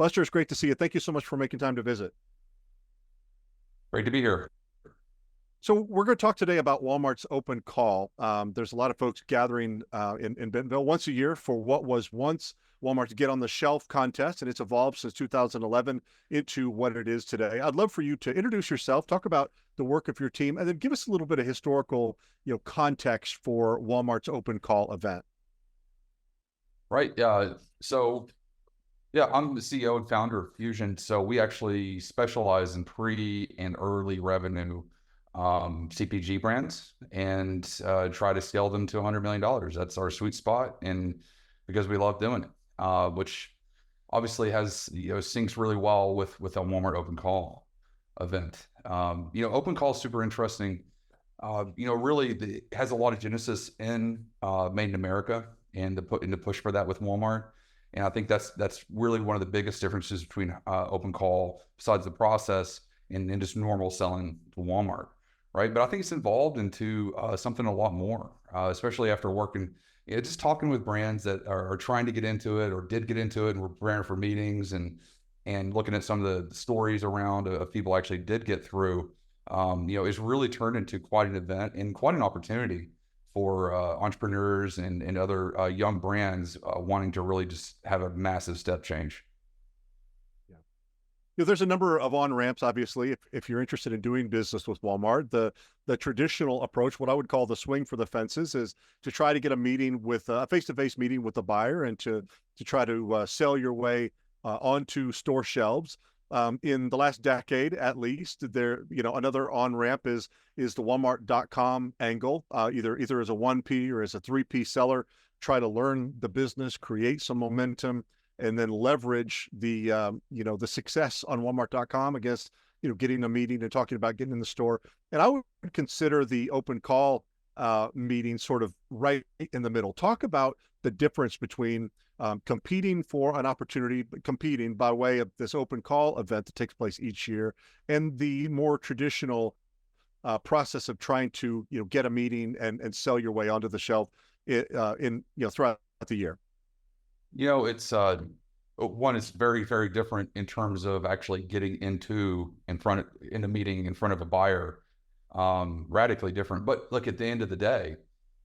Buster, it's great to see you. Thank you so much for making time to visit. Great to be here. So we're going to talk today about Walmart's open call. There's a lot of folks gathering in Bentonville once a year for what was once Walmart's Get on the Shelf contest, and it's evolved since 2011 into what it is today. I'd love for you to introduce yourself, talk about the work of your team, and then give us a little bit of historical, context for Walmart's open call event. Right. I'm the CEO and founder of Fusion. So we actually specialize in pre and early revenue CPG brands and try to scale them to $100 million. That's our sweet spot, and because we love doing it, which obviously has syncs really well with a Walmart open call event. Open call is super interesting. Really it has a lot of genesis in Made in America and the push for that with Walmart. And I think that's really one of the biggest differences between open call, besides the process, and just normal selling to Walmart, right? But I think it's evolved into something a lot more, especially after working, just talking with brands that are trying to get into it or did get into it and were preparing for meetings and looking at some of the stories around of people actually did get through. It's really turned into quite an event and quite an opportunity for entrepreneurs and other young brands wanting to really just have a massive step change. Yeah. There's a number of on-ramps, obviously, if you're interested in doing business with Walmart. The traditional approach, what I would call the swing for the fences, is to try to get a meeting with a face-to-face meeting with the buyer and to try to sell your way onto store shelves. In the last decade, at least, another on-ramp is the Walmart.com angle, either as a 1P or as a 3P seller. Try to learn the business, create some momentum, and then leverage the success on Walmart.com against getting a meeting and talking about getting in the store. And I would consider the open call meeting sort of right in the middle. Talk about the difference between competing for an opportunity, competing by way of this open call event that takes place each year, and the more traditional process of trying to get a meeting and sell your way onto the shelf throughout the year. It's one is very, very different in terms of actually getting in a meeting in front of a buyer. Radically different, but look, at the end of the day,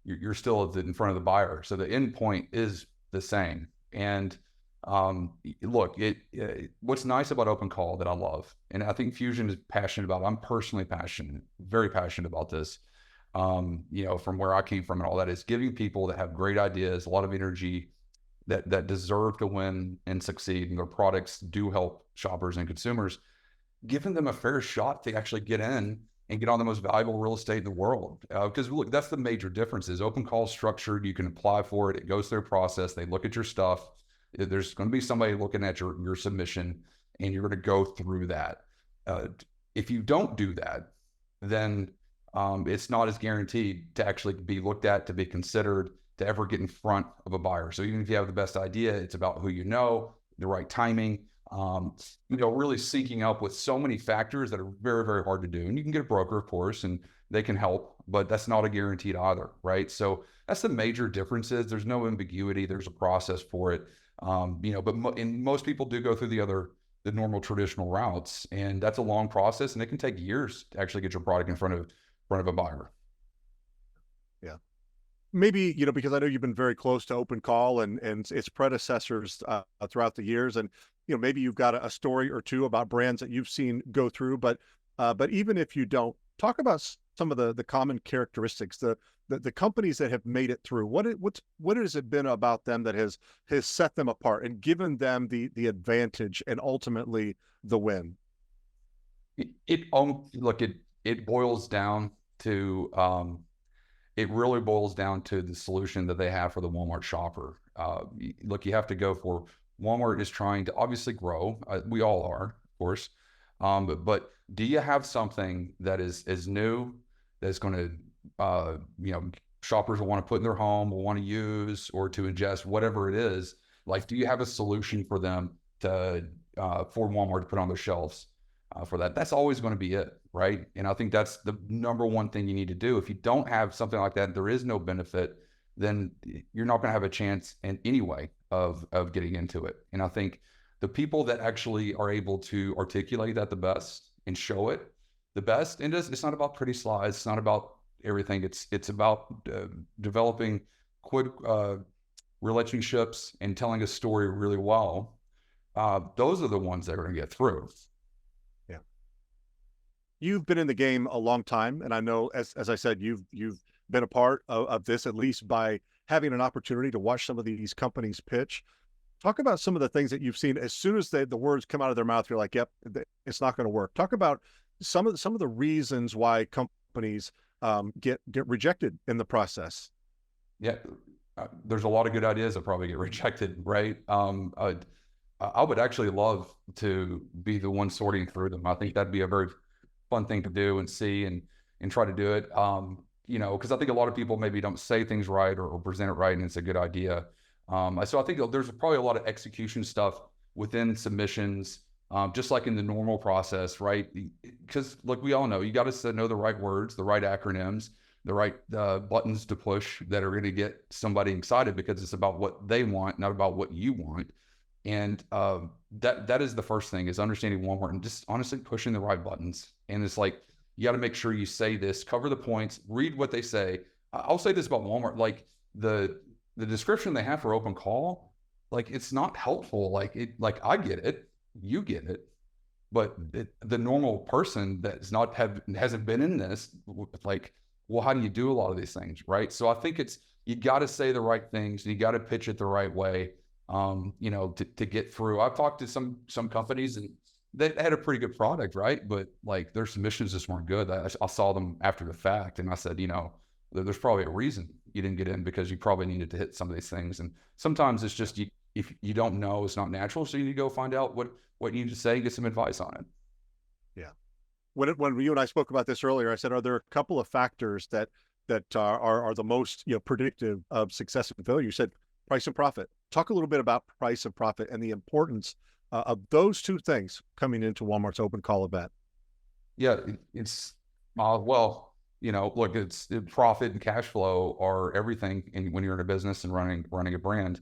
you're still in front of the buyer, so the end point is the same. And what's nice about open call that I love, and I think Fusion is passionate about, I'm personally passionate, very passionate about this, from where I came from and all that, is giving people that have great ideas, a lot of energy, that deserve to win and succeed, and their products do help shoppers and consumers, giving them a fair shot to actually get in and get on the most valuable real estate in the world. Because look, that's the major difference. Is open call structured, you can apply for it, it goes through a process, they look at your stuff, there's going to be somebody looking at your submission, and you're going to go through that. If you don't do that, then it's not as guaranteed to actually be looked at, to be considered, to ever get in front of a buyer. So even if you have the best idea, it's about who the right timing, really syncing up with so many factors that are very, very hard to do. And you can get a broker, of course, and they can help, but that's not a guaranteed either, right? So that's the major differences. There's no ambiguity. There's a process for it. And most people do go through the normal traditional routes, and that's a long process, and it can take years to actually get your product in front of a buyer. Yeah. Maybe, because I know you've been very close to open call and its predecessors throughout the years, and maybe you've got a story or two about brands that you've seen go through, but even if you don't, talk about some of the common characteristics, the companies that have made it through. What has it been about them that has set them apart and given them the advantage and ultimately the win? It boils down to it really boils down to the solution that they have for the Walmart shopper. You have to go for, Walmart is trying to obviously grow. We all are, of course. But do you have something that is new, that's going to, shoppers will want to put in their home, will want to use, or to ingest, whatever it is? Like, do you have a solution for them for Walmart to put on their shelves? For that, that's always going to be it, right? And I think that's the number one thing you need to do. If you don't have something like that, there is no benefit, then you're not going to have a chance in any way of getting into it. And I think the people that actually are able to articulate that the best and show it the best. And it's not about pretty slides. It's not about everything. It's about developing quick relationships and telling a story really well. Those are the ones that are going to get through. Yeah. You've been in the game a long time, and I know, as I said, you've been a part of this, at least by having an opportunity to watch some of these companies pitch. Talk about some of the things that you've seen. As soon as the words come out of their mouth, you're like, "Yep, it's not going to work." Talk about some of the reasons why companies get rejected in the process. Yeah, there's a lot of good ideas that probably get rejected, right? I would actually love to be the one sorting through them. I think that'd be a very fun thing to do and see and try to do it. You know, because I think a lot of people maybe don't say things right or present it right, and it's a good idea. So I think there's probably a lot of execution stuff within submissions, just like in the normal process, right? Because like we all know, you got to know the right words, the right acronyms, the right buttons to push that are going to get somebody excited, because it's about what they want, not about what you want. And that is the first thing, is understanding Walmart and just honestly pushing the right buttons. And it's like, you got to make sure you say this, cover the points, read what they say. I'll say this about Walmart, like the description they have for open call, like it's not helpful. Like I get it, you get it, but the normal person that's hasn't been in this, like, well, how do you do a lot of these things, right? So I think you got to say the right things, and you got to pitch it the right way, you know, to get through. I've talked to some companies, and they had a pretty good product, right? But like their submissions just weren't good. I saw them after the fact, and I said, you know, there's probably a reason you didn't get in, because you probably needed to hit some of these things. And sometimes it's just, if you don't know, it's not natural. So you need to go find out what you need to say, get some advice on it. Yeah. When you and I spoke about this earlier, I said, are there a couple of factors that are the most, you know, predictive of success and failure? You said price and profit. Talk a little bit about price and profit and the importance of those two things coming into Walmart's open call event. Yeah, it's well, you know, look, it's profit and cash flow are everything. And when you're in a business and running a brand,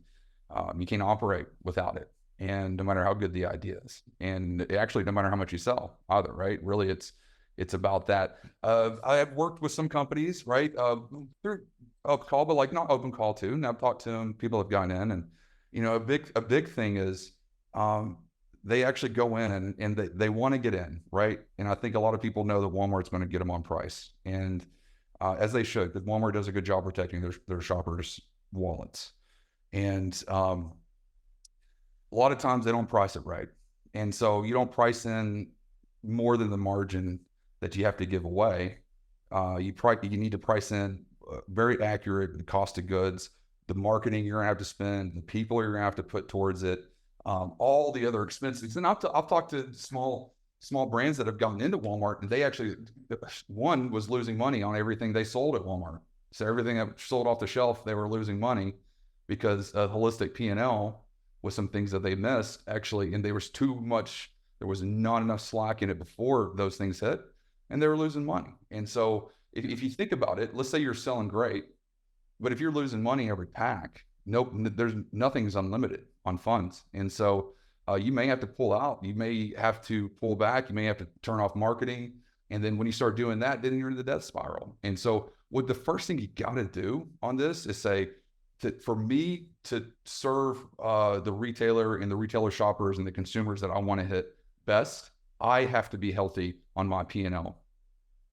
you can't operate without it. And no matter how good the idea is, and actually no matter how much you sell either, right? Really, it's about that. I have worked with some companies, right? They're open call, but like not open call too. And I've talked to them, people have gone in, and, you know, a big thing is, they actually go in and they want to get in, right? And I think a lot of people know that Walmart's going to get them on price, and as they should, because Walmart does a good job protecting their shoppers' wallets. And a lot of times they don't price it right, and so you don't price in more than the margin that you have to give away. You need to price in very accurate the cost of goods, the marketing you're gonna have to spend, the people you're gonna have to put towards it. All the other expenses. And I've talked to small brands that have gotten into Walmart, and they actually, one was losing money on everything they sold at Walmart. So everything that sold off the shelf, they were losing money because of holistic P&L with some things that they missed actually. And there was not enough slack in it before those things hit, and they were losing money. And so if you think about it, let's say you're selling great, but if you're losing money every pack, nothing's unlimited on funds. And so you may have to pull out, you may have to pull back, you may have to turn off marketing. And then when you start doing that, then you're in the death spiral. And so what the first thing you got to do on this is say, for me to serve the retailer and the retailer shoppers and the consumers that I want to hit best, I have to be healthy on my P&L.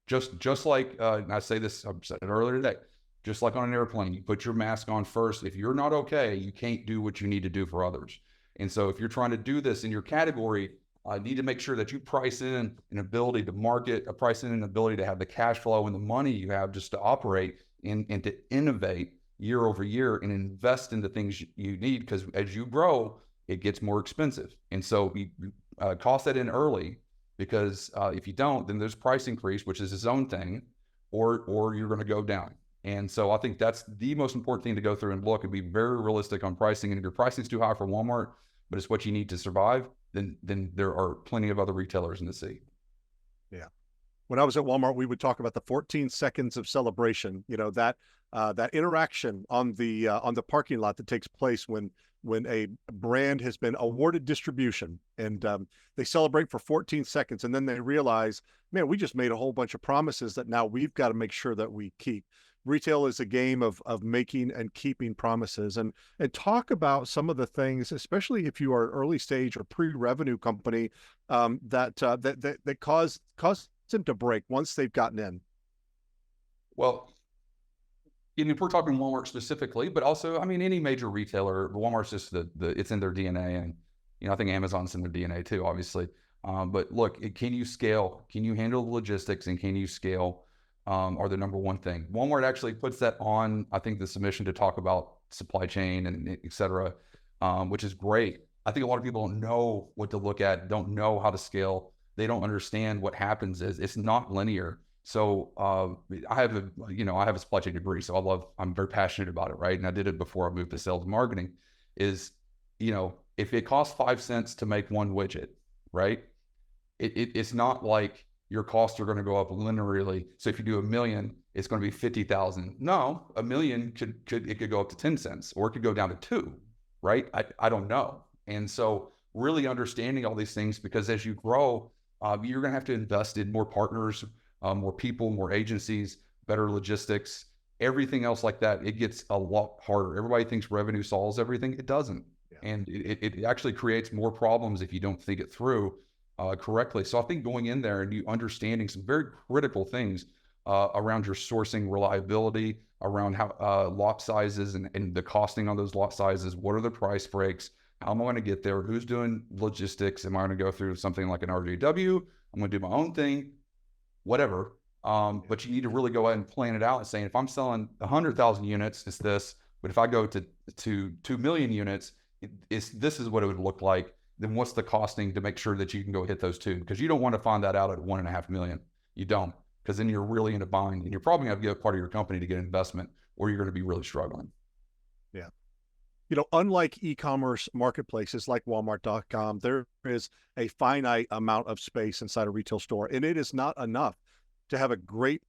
Just like, and I say this, I said it earlier today, just like on an airplane, you put your mask on first. If you're not okay, you can't do what you need to do for others. And so if you're trying to do this in your category, I need to make sure that you price in an ability to market, a price in an ability to have the cash flow and the money you have just to operate and to innovate year over year and invest in the things you need, because as you grow, it gets more expensive. And so you cost that in early, because if you don't, then there's price increase, which is its own thing, or you're going to go down. And so I think that's the most important thing to go through and look and be very realistic on pricing. And if your pricing is too high for Walmart, but it's what you need to survive, then there are plenty of other retailers in the sea. Yeah. When I was at Walmart, we would talk about the 14 seconds of celebration, you know, that that interaction on the parking lot that takes place when a brand has been awarded distribution, and they celebrate for 14 seconds, and then they realize, man, we just made a whole bunch of promises that now we've got to make sure that we keep. Retail is a game of making and keeping promises, and talk about some of the things, especially if you are an early stage or pre-revenue company, that cause them to break once they've gotten in. Well, and if we're talking Walmart specifically, but also, I mean, any major retailer, Walmart's just it's in their DNA, and I think Amazon's in their DNA too, obviously. But look, can you scale? Can you handle the logistics, and can you scale? Are the number one thing. Walmart actually puts that on, I think, the submission to talk about supply chain and et cetera, which is great. I think a lot of people don't know what to look at, don't know how to scale. They don't understand what happens is it's not linear. So I have a supply chain degree, so I'm very passionate about it, right? And I did it before I moved to sales and marketing. Is, if it costs 5 cents to make one widget, right? It's not like your costs are going to go up linearly. So if you do $1 million, it's going to be 50,000. No, $1 million could go up to 10 cents, or it could go down to 2, right? I don't know. And so really understanding all these things, because as you grow, you're going to have to invest in more partners, more people, more agencies, better logistics, everything else like that. It gets a lot harder. Everybody thinks revenue solves everything. It doesn't. Yeah. And it actually creates more problems if you don't think it through correctly. So I think going in there and you understanding some very critical things around your sourcing reliability, around how lot sizes and the costing on those lot sizes, what are the price breaks, how am I going to get there, who's doing logistics, am I going to go through something like an RJW, I'm going to do my own thing, whatever. But you need to really go ahead and plan it out and saying, if I'm selling 100,000 units, it's this, but if I go to 2 million units, this is what it would look like. Then what's the costing to make sure that you can go hit those 2? Because you don't want to find that out at 1.5 million. You don't, because then you're really in a bind, and you're probably going to give part of your company to get investment, or you're going to be really struggling. Yeah. Unlike e-commerce marketplaces like Walmart.com, there is a finite amount of space inside a retail store, and it is not enough to have a great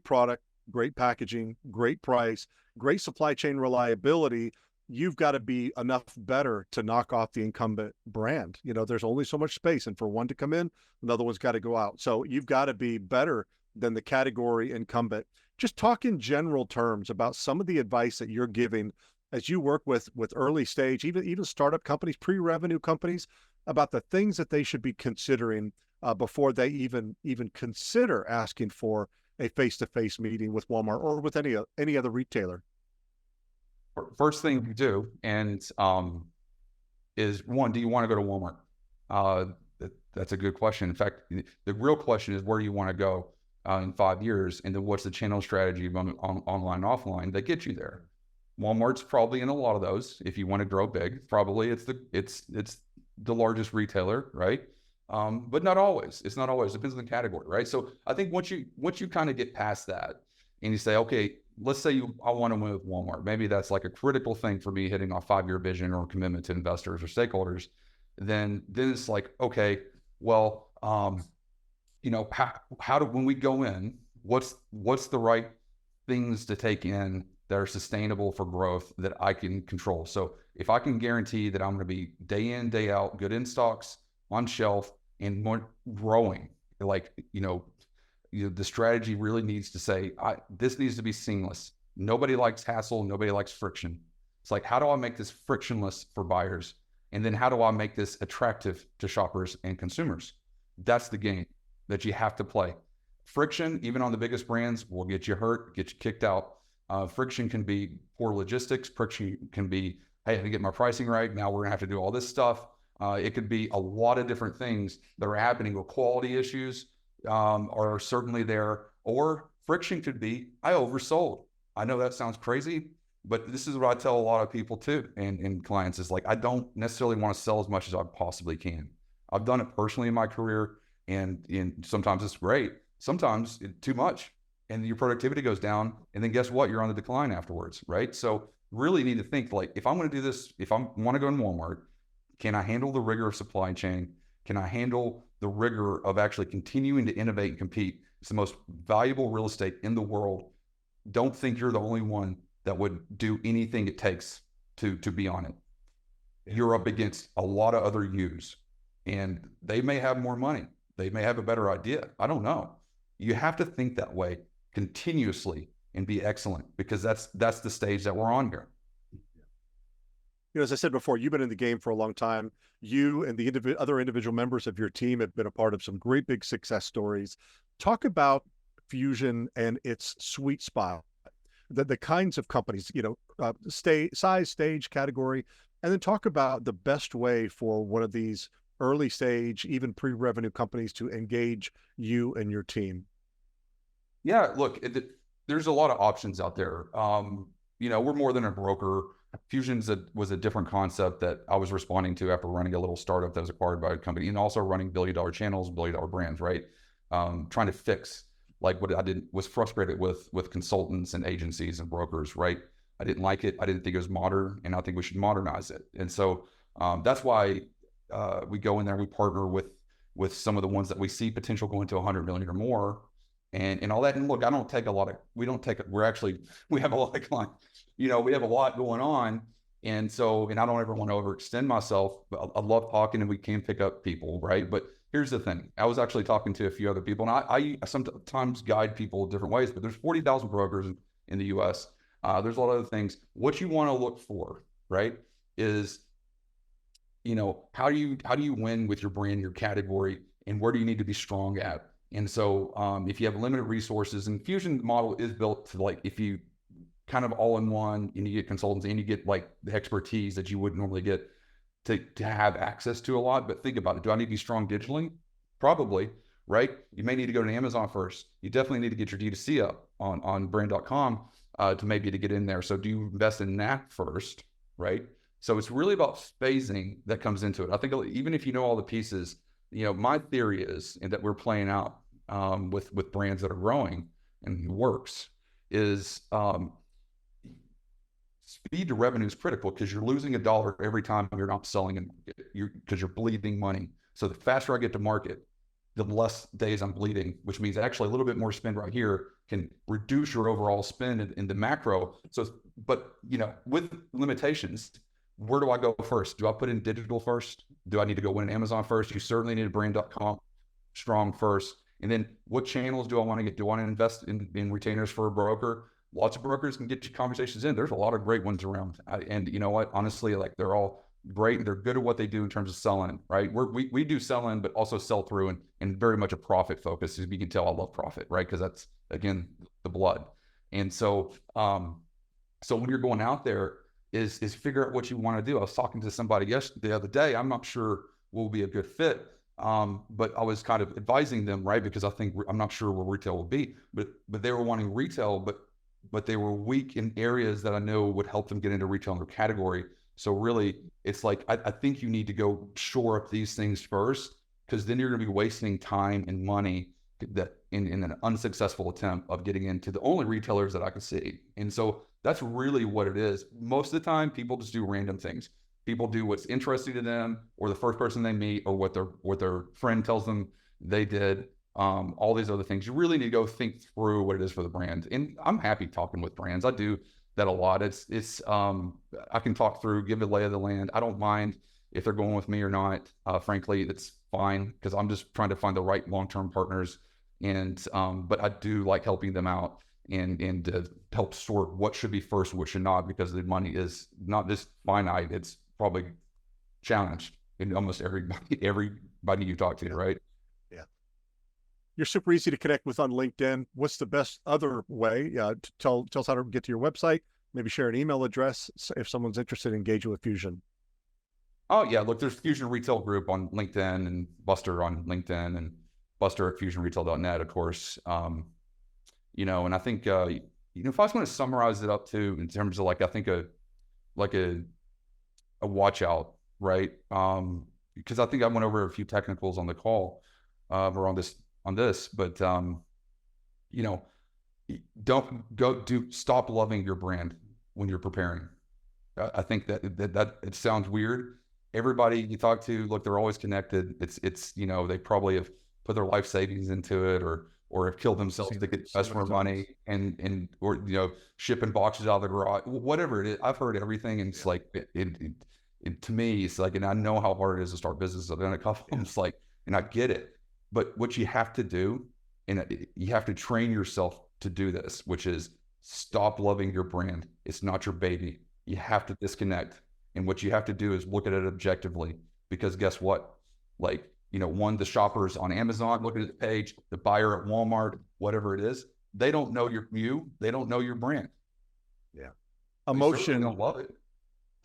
product, great packaging, great price, great supply chain reliability. You've got to be enough better to knock off the incumbent brand. There's only so much space, and for one to come in, another one's got to go out. So you've got to be better than the category incumbent. Just talk in general terms about some of the advice that you're giving as you work with early stage, even startup companies, pre-revenue companies, about the things that they should be considering before they even consider asking for a face-to-face meeting with Walmart or with any other retailer. First thing you do, and is one, do you want to go to Walmart? That's a good question. In fact, the real question is, where do you want to go in 5 years? And then what's the channel strategy on online, offline that gets you there? Walmart's probably in a lot of those. If you want to grow big, probably it's the largest retailer, right? But not always. It's not always. It depends on the category, right? So I think once you kind of get past that, and you say, okay, let's say I want to win with Walmart. Maybe that's like a critical thing for me, hitting off 5-year vision or commitment to investors or stakeholders. Then it's like, okay, well, how do, when we go in, what's the right things to take in that are sustainable for growth that I can control? So if I can guarantee that I'm going to be day in, day out, good in stocks, on shelf, and more growing, the strategy really needs to say, this needs to be seamless. Nobody likes hassle. Nobody likes friction. It's like, how do I make this frictionless for buyers? And then how do I make this attractive to shoppers and consumers? That's the game that you have to play. Friction, even on the biggest brands, will get you hurt, get you kicked out. Friction can be poor logistics. Friction can be, hey, I didn't get my pricing right. Now we're gonna have to do all this stuff. It could be a lot of different things that are happening with quality issues are certainly there. Or friction could be, I oversold. I know that sounds crazy, but this is what I tell a lot of people too, and clients, is like, I don't necessarily want to sell as much as I possibly can. I've done it personally in my career, and sometimes it's great. Sometimes too much, and your productivity goes down, and then guess what? You're on the decline afterwards, right? So really need to think, like, if I'm going to do this, if I want to go in Walmart, can I handle the rigor of supply chain? Can I handle the rigor of actually continuing to innovate and compete? It's the most valuable real estate in the world. don't think you're the only one that would do anything it takes to be on it. You're up against a lot of other yous, and they may have more money. They may have a better idea. I don't know. You have to think that way continuously and be excellent, because that's the stage that we're on here. As I said before, you've been in the game for a long time. You and the other individual members of your team have been a part of some great big success stories. Talk about Fusion and its sweet spot, the kinds of companies, size, stage, category, and then talk about the best way for one of these early stage, even pre-revenue companies to engage you and your team. Yeah, look, there's a lot of options out there. We're more than a broker. Fusion was a different concept that I was responding to after running a little startup that was acquired by a company, and also running billion-dollar channels, billion-dollar brands, right? Trying to fix like what I was frustrated with consultants and agencies and brokers, right? I didn't like it. I didn't think it was modern, and I think we should modernize it. And so that's why we go in there, we partner with some of the ones that we see potential going to 100 million or more, and all that. And look, we have a lot of clients, we have a lot going on. And so, and I don't ever want to overextend myself, but I love talking, and we can pick up people, right? But here's the thing. I was actually talking to a few other people, and I sometimes guide people different ways, but there's 40,000 brokers in the US. There's a lot of other things. What you want to look for, right, is, how do you win with your brand, your category, and where do you need to be strong at? And so if you have limited resources, and Fusion model is built to, like, if you kind of all in one, and you get consultants and you get like the expertise that you wouldn't normally get to have access to a lot. But think about it. Do I need to be strong digitally? Probably, right? You may need to go to Amazon first. You definitely need to get your D2C up on brand.com to maybe to get in there. So do you invest in that first, right? So it's really about phasing that comes into it. I think even if you know all the pieces, my theory is, and that we're playing out with brands that are growing and works, is speed to revenue is critical, because you're losing $1 every time you're not selling, because you're bleeding money. So the faster I get to market, the less days I'm bleeding, which means actually a little bit more spend right here can reduce your overall spend in the macro. So, but with limitations, where do I go first? Do I put in digital first? Do I need to go win Amazon first? You certainly need a brand.com strong first. And then what channels do I want to get? Do I want to invest in retainers for a broker? Lots of brokers can get you conversations in. There's a lot of great ones around. And you know what? Honestly, like, they're all great. They're good at what they do in terms of selling, right? We do sell in, but also sell through, and very much a profit focus. As you can tell, I love profit, right? Because that's, again, the blood. And so, so when you're going out there, is figure out what you want to do. I was talking to somebody the other day. I'm not sure will be a good fit. But I was kind of advising them, right? Because I'm not sure where retail will be, but they were wanting retail, but they were weak in areas that I know would help them get into retail in their category. So really, it's like, I think you need to go shore up these things first, because then you're going to be wasting time and money that in an unsuccessful attempt of getting into the only retailers that I can see. And so that's really what it is. Most of the time, people just do random things. People do what's interesting to them, or the first person they meet, or what their friend tells them they did. All these other things. You really need to go think through what it is for the brand. And I'm happy talking with brands. I do that a lot. It's I can talk through, give a lay of the land. I don't mind if they're going with me or not. Frankly, that's fine, because I'm just trying to find the right long-term partners. And but I do like helping them out and help sort what should be first, what should not, because the money is not just finite. It's probably challenged in almost everybody you talk to, right? Yeah. You're super easy to connect with on LinkedIn. What's the best other way? Tell us how to get to your website, maybe share an email address if someone's interested in engaging with Fusion. Oh yeah, look, there's Fusion Retail Group on LinkedIn, and Buster on LinkedIn, and Buster at fusionretail.net, of course. And I think, if I was going to summarize it up too, in terms of, like, I think a watch out, right? Because I think I went over a few technicals on the call, or on this, but stop loving your brand when you're preparing. I think that it sounds weird. Everybody you talk to, look, they're always connected. It's they probably have put their life savings into it, or or have killed themselves to get customer money and or shipping boxes out of the garage, whatever it is. I've heard everything, and it's like it to me, it's like, and I know how hard it is to start business. I've done a couple of them. It's like, and I get it, but what you have to do, and you have to train yourself to do this, which is stop loving your brand. It's not your baby. You have to disconnect. And what you have to do is look at it objectively, because guess what? Like, the shoppers on Amazon, looking at the page, the buyer at Walmart, whatever it is, they don't know they don't know your brand. Yeah. Emotion, don't love it.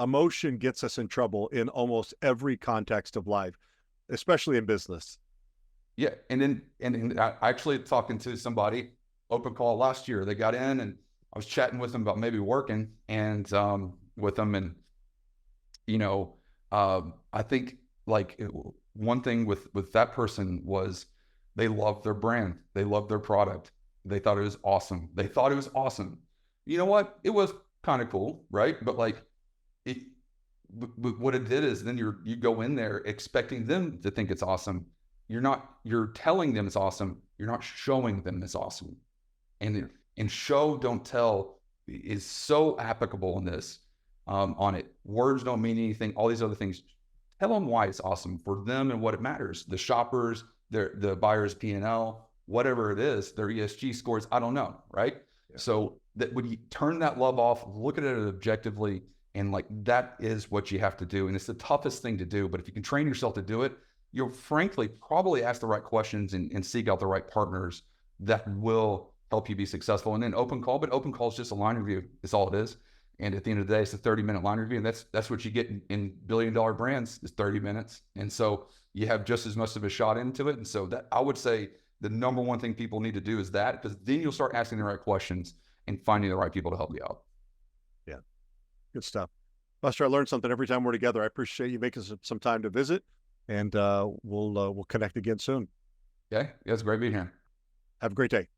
Emotion gets us in trouble in almost every context of life, especially in business. Yeah. And I actually talking to somebody, open call last year, they got in and I was chatting with them about maybe working and with them. And, I think like one thing with that person was they loved their brand. They loved their product. They thought it was awesome. You know what? It was kind of cool, right? But like what it did is then you go in there expecting them to think it's awesome. You're telling them it's awesome. You're not showing them it's awesome. And show, don't tell is so applicable in this, on it. Words don't mean anything. All these other things. Tell them why it's awesome for them and what it matters. The shoppers, the buyer's P&L, whatever it is, their ESG scores, I don't know, right? Yeah. So that when you turn that love off, look at it objectively, and like that is what you have to do. And it's the toughest thing to do, but if you can train yourself to do it, you'll frankly probably ask the right questions and seek out the right partners that will help you be successful. And then open call, but open call is just a line review. It's all it is. And at the end of the day, it's a 30-minute line review. And that's what you get in billion-dollar brands is 30 minutes. And so you have just as much of a shot into it. And so that, I would say the number one thing people need to do is that, because then you'll start asking the right questions and finding the right people to help you out. Yeah. Good stuff. Buster, I learned something every time we're together. I appreciate you making some time to visit, and we'll connect again soon. Okay. Yeah, it's great being here. Have a great day.